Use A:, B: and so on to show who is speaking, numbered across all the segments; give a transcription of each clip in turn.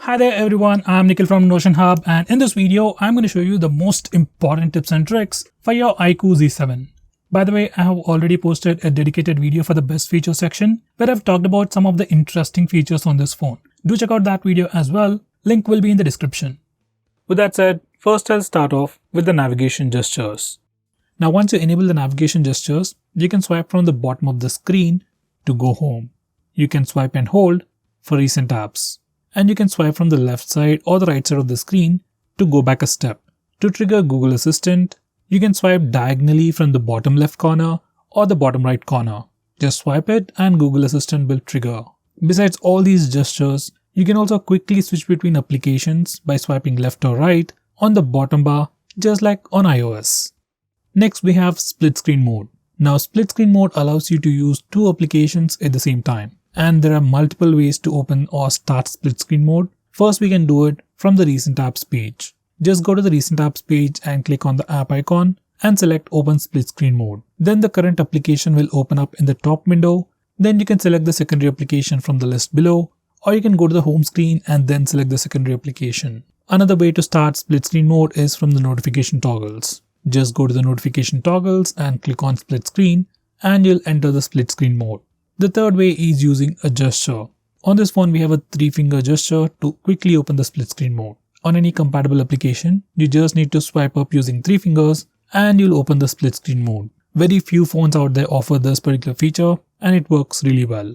A: Hi there everyone, I'm Nikhil from Notion Hub, and in this video I'm going to show you the most important tips and tricks for your iQOO Z7. By the way, I have already posted a dedicated video for the best feature section where I've talked about some of the interesting features on this phone. Do check out that video as well, link will be in the description. With that said, first I'll start off with the navigation gestures. Now once you enable the navigation gestures, you can swipe from the bottom of the screen to go home. You can swipe and hold for recent apps. And you can swipe from the left side or the right side of the screen to go back a step. To trigger Google Assistant, you can swipe diagonally from the bottom left corner or the bottom right corner. Just swipe it and Google Assistant will trigger. Besides all these gestures, you can also quickly switch between applications by swiping left or right on the bottom bar, just like on iOS. Next we have split screen mode. Now split screen mode allows you to use two applications at the same time. And there are multiple ways to open or start split screen mode. First, we can do it from the recent apps page. Just go to the recent apps page and click on the app icon and select open split screen mode. Then the current application will open up in the top window. Then you can select the secondary application from the list below, or you can go to the home screen and then select the secondary application. Another way to start split screen mode is from the notification toggles. Just go to the notification toggles and click on split screen and you'll enter the split screen mode. The third way is using a gesture. On this phone, we have a 3-finger gesture to quickly open the split screen mode. On any compatible application, you just need to swipe up using 3 fingers and you'll open the split screen mode. Very few phones out there offer this particular feature and it works really well.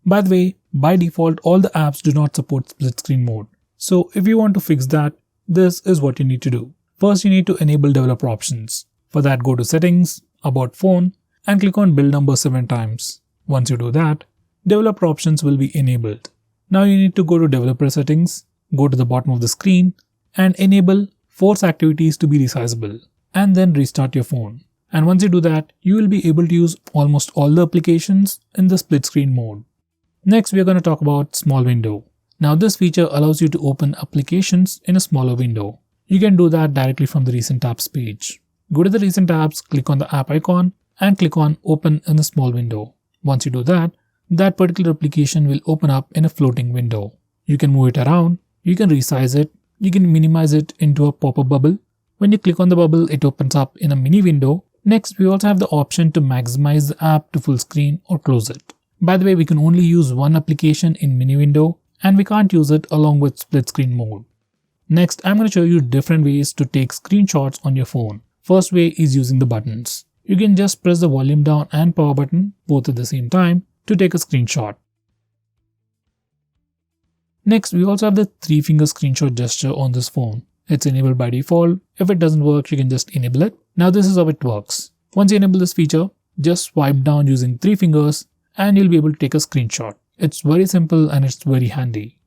A: By the way, by default, all the apps do not support split screen mode. So if you want to fix that, this is what you need to do. First, you need to enable developer options. For that, go to Settings, About Phone and click on Build Number 7 times. Once you do that, developer options will be enabled. Now you need to go to developer settings, go to the bottom of the screen and enable force activities to be resizable and then restart your phone. And once you do that, you will be able to use almost all the applications in the split screen mode. Next, we are going to talk about small window. Now this feature allows you to open applications in a smaller window. You can do that directly from the recent apps page. Go to the recent apps, click on the app icon and click on open in a small window. Once you do that, that particular application will open up in a floating window. You can move it around, you can resize it, you can minimize it into a pop-up bubble. When you click on the bubble, it opens up in a mini window. Next, we also have the option to maximize the app to full screen or close it. By the way, we can only use one application in mini window and we can't use it along with split screen mode. Next, I'm going to show you different ways to take screenshots on your phone. First way is using the buttons. You can just press the volume down and power button both at the same time to take a screenshot. Next, we also have the 3-finger screenshot gesture on this phone. It's enabled by default. If it doesn't work, you can just enable it. Now this is how it works. Once you enable this feature, just swipe down using 3 fingers and you'll be able to take a screenshot. It's very simple and it's very handy.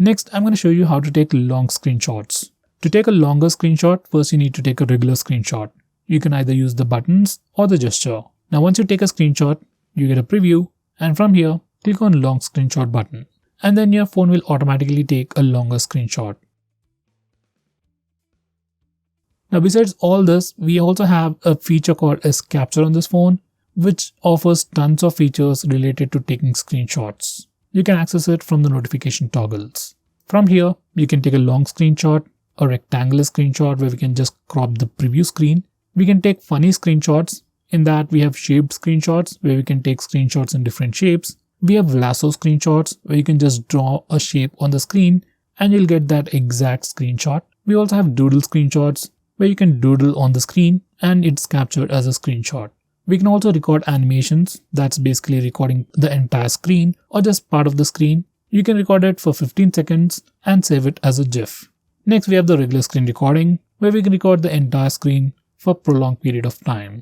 A: Next, I'm going to show you how to take long screenshots. To take a longer screenshot, first you need to take a regular screenshot. You can either use the buttons or the gesture. Now once you take a screenshot, you get a preview and from here, click on long screenshot button. And then your phone will automatically take a longer screenshot. Now besides all this, we also have a feature called as Capture on this phone, which offers tons of features related to taking screenshots. You can access it from the notification toggles. From here, you can take a long screenshot, a rectangular screenshot where we can just crop the preview screen. We can take funny screenshots. In that, we have shaped screenshots where we can take screenshots in different shapes. We have lasso screenshots where you can just draw a shape on the screen and you'll get that exact screenshot. We also have doodle screenshots where you can doodle on the screen and it's captured as a screenshot. We can also record animations, that's basically recording the entire screen or just part of the screen. You can record it for 15 seconds and save it as a GIF. Next, we have the regular screen recording where we can record the entire screen for a prolonged period of time.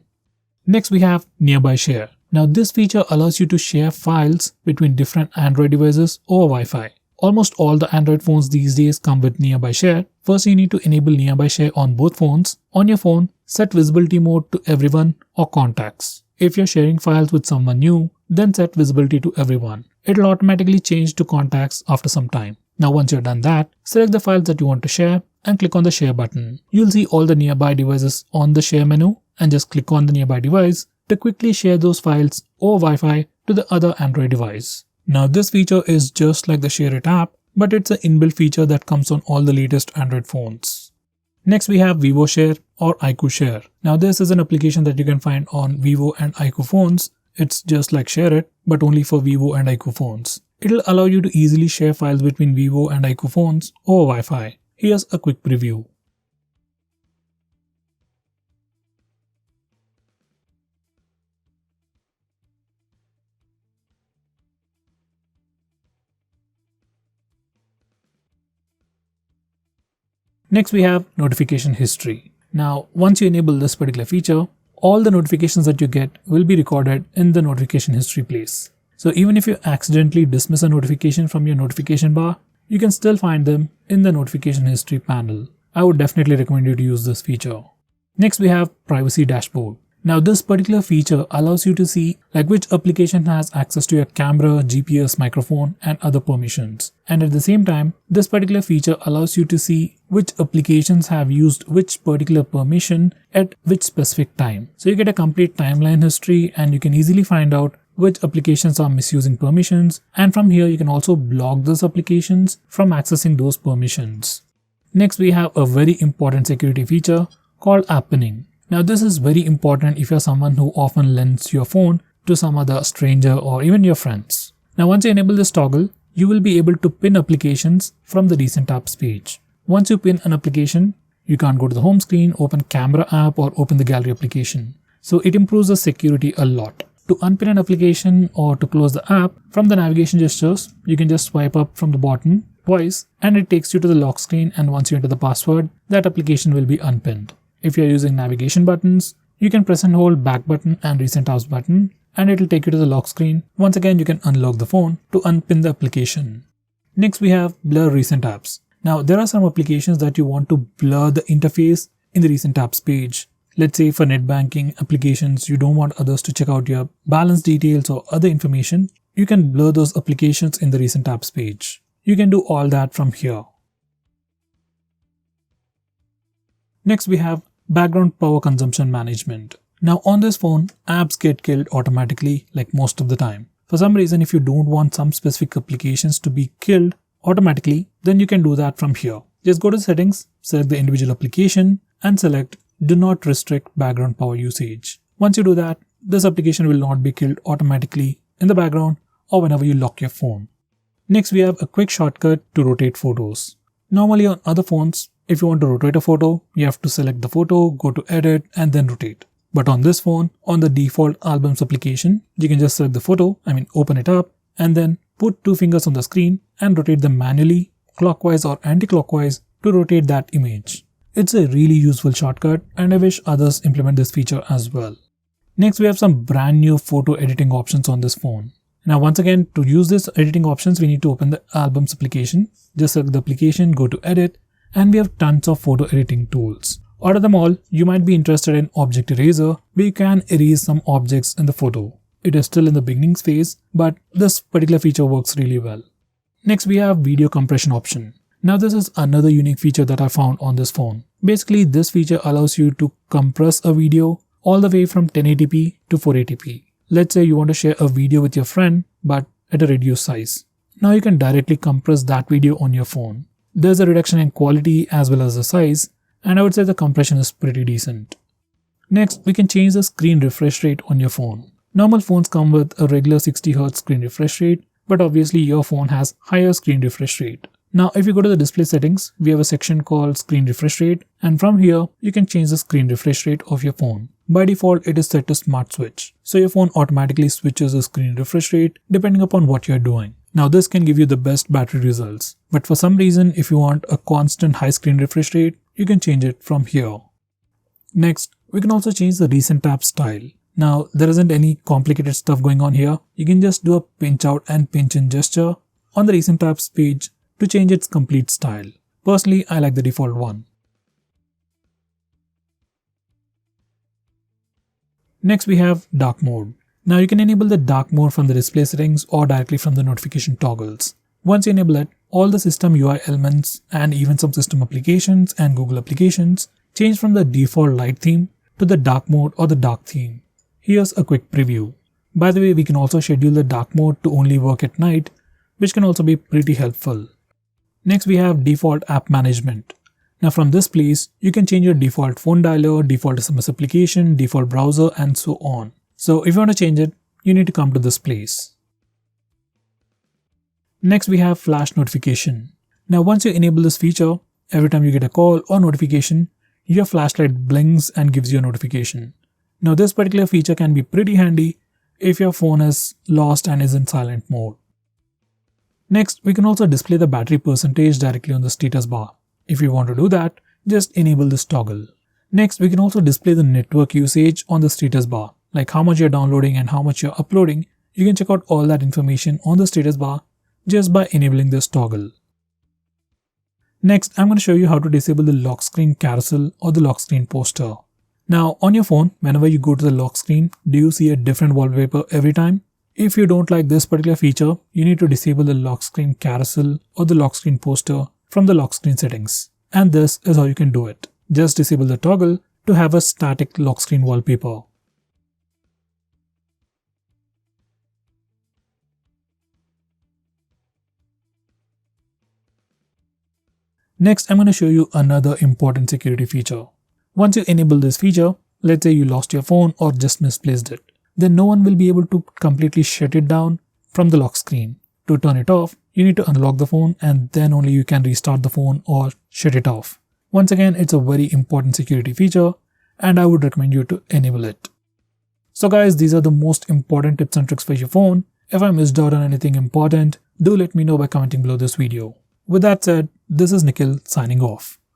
A: Next, we have Nearby Share. Now this feature allows you to share files between different Android devices over Wi-Fi. Almost all the Android phones these days come with Nearby Share. First, you need to enable Nearby Share on both phones. On your phone, set visibility mode to everyone or contacts. If you're sharing files with someone new, then set visibility to everyone. It'll automatically change to contacts after some time. Now once you're done that, select the files that you want to share and click on the share button. You'll see all the nearby devices on the share menu and just click on the nearby device to quickly share those files over Wi-Fi to the other Android device. Now this feature is just like the Share It app, but it's an inbuilt feature that comes on all the latest Android phones. Next we have Vivo Share or iQOO Share. Now this is an application that you can find on Vivo and iQOO phones. It's just like Share It, but only for Vivo and iQOO phones. It'll allow you to easily share files between Vivo and iQOO phones over Wi-Fi. Here's a quick preview. Next we have notification history. Now once you enable this particular feature, all the notifications that you get will be recorded in the notification history place. So even if you accidentally dismiss a notification from your notification bar, you can still find them in the notification history panel. I would definitely recommend you to use this feature. Next we have privacy dashboard. Now this particular feature allows you to see which application has access to your camera, GPS, microphone and other permissions. And at the same time, this particular feature allows you to see which applications have used which particular permission at which specific time. So you get a complete timeline history and you can easily find out which applications are misusing permissions, and from here you can also block those applications from accessing those permissions. Next we have a very important security feature called app pinning. Now this is very important if you're someone who often lends your phone to some other stranger or even your friends. Now once you enable this toggle, you will be able to pin applications from the recent apps page. Once you pin an application, you can't go to the home screen, open camera app or open the gallery application. So it improves the security a lot. To unpin an application or to close the app, from the navigation gestures, you can just swipe up from the bottom twice and it takes you to the lock screen, and once you enter the password, that application will be unpinned. If you're using navigation buttons, you can press and hold back button and recent apps button and it will take you to the lock screen. Once again, you can unlock the phone to unpin the application. Next we have blur recent apps. Now there are some applications that you want to blur the interface in the recent apps page. Let's say for net banking applications, you don't want others to check out your balance details or other information. You can blur those applications in the recent apps page. You can do all that from here. Next we have background power consumption management. Now on this phone, apps get killed automatically like most of the time. For some reason, if you don't want some specific applications to be killed automatically, then you can do that from here. Just go to settings, select the individual application and select do not restrict background power usage. Once you do that, this application will not be killed automatically in the background or whenever you lock your phone. Next we have a quick shortcut to rotate photos. Normally on other phones, if you want to rotate a photo, you have to select the photo, go to edit and then rotate. But on this phone, on the default albums application, you can just select the photo, open it up and then put two fingers on the screen and rotate them manually, clockwise or anti-clockwise to rotate that image. It's a really useful shortcut and I wish others implement this feature as well. Next we have some brand new photo editing options on this phone. Now once again, to use this editing options, we need to open the albums application. Just select the application, go to edit and we have tons of photo editing tools. Out of them all, you might be interested in Object Eraser, where you can erase some objects in the photo. It is still in the beginning phase, but this particular feature works really well. Next we have video compression option. Now this is another unique feature that I found on this phone. Basically this feature allows you to compress a video all the way from 1080p to 480p. Let's say you want to share a video with your friend but at a reduced size. Now you can directly compress that video on your phone. There's a reduction in quality as well as the size, and I would say the compression is pretty decent. Next, we can change the screen refresh rate on your phone. Normal phones come with a regular 60Hz screen refresh rate, but obviously your phone has higher screen refresh rate. Now if you go to the display settings, we have a section called screen refresh rate, and from here you can change the screen refresh rate of your phone. By default it is set to smart switch, so your phone automatically switches the screen refresh rate depending upon what you're doing. Now this can give you the best battery results, but for some reason if you want a constant high screen refresh rate, you can change it from here. Next, we can also change the recent tab style. Now there isn't any complicated stuff going on here. You can just do a pinch out and pinch in gesture on the recent tabs page to change its complete style. Personally, I like the default one. Next we have dark mode. Now you can enable the dark mode from the display settings or directly from the notification toggles. Once you enable it, all the system UI elements and even some system applications and Google applications change from the default light theme to the dark mode or the dark theme. Here's a quick preview. By the way, we can also schedule the dark mode to only work at night, which can also be pretty helpful. Next, we have default app management. Now from this place, you can change your default phone dialer, default SMS application, default browser, and so on. So if you want to change it, you need to come to this place. Next, we have flash notification. Now once you enable this feature, every time you get a call or notification, your flashlight blinks and gives you a notification. Now this particular feature can be pretty handy if your phone is lost and is in silent mode. Next, we can also display the battery percentage directly on the status bar. If you want to do that, just enable this toggle. Next, we can also display the network usage on the status bar, like how much you're downloading and how much you're uploading. You can check out all that information on the status bar just by enabling this toggle. Next, I'm going to show you how to disable the lock screen carousel or the lock screen poster. Now, on your phone, whenever you go to the lock screen, do you see a different wallpaper every time? If you don't like this particular feature, you need to disable the lock screen carousel or the lock screen poster from the lock screen settings. And this is how you can do it. Just disable the toggle to have a static lock screen wallpaper. Next, I'm going to show you another important security feature. Once you enable this feature, let's say you lost your phone or just misplaced it, then no one will be able to completely shut it down from the lock screen. To turn it off, you need to unlock the phone and then only you can restart the phone or shut it off. Once again, it's a very important security feature and I would recommend you to enable it. So guys, these are the most important tips and tricks for your phone. If I missed out on anything important, do let me know by commenting below this video. With that said, this is Nikhil signing off.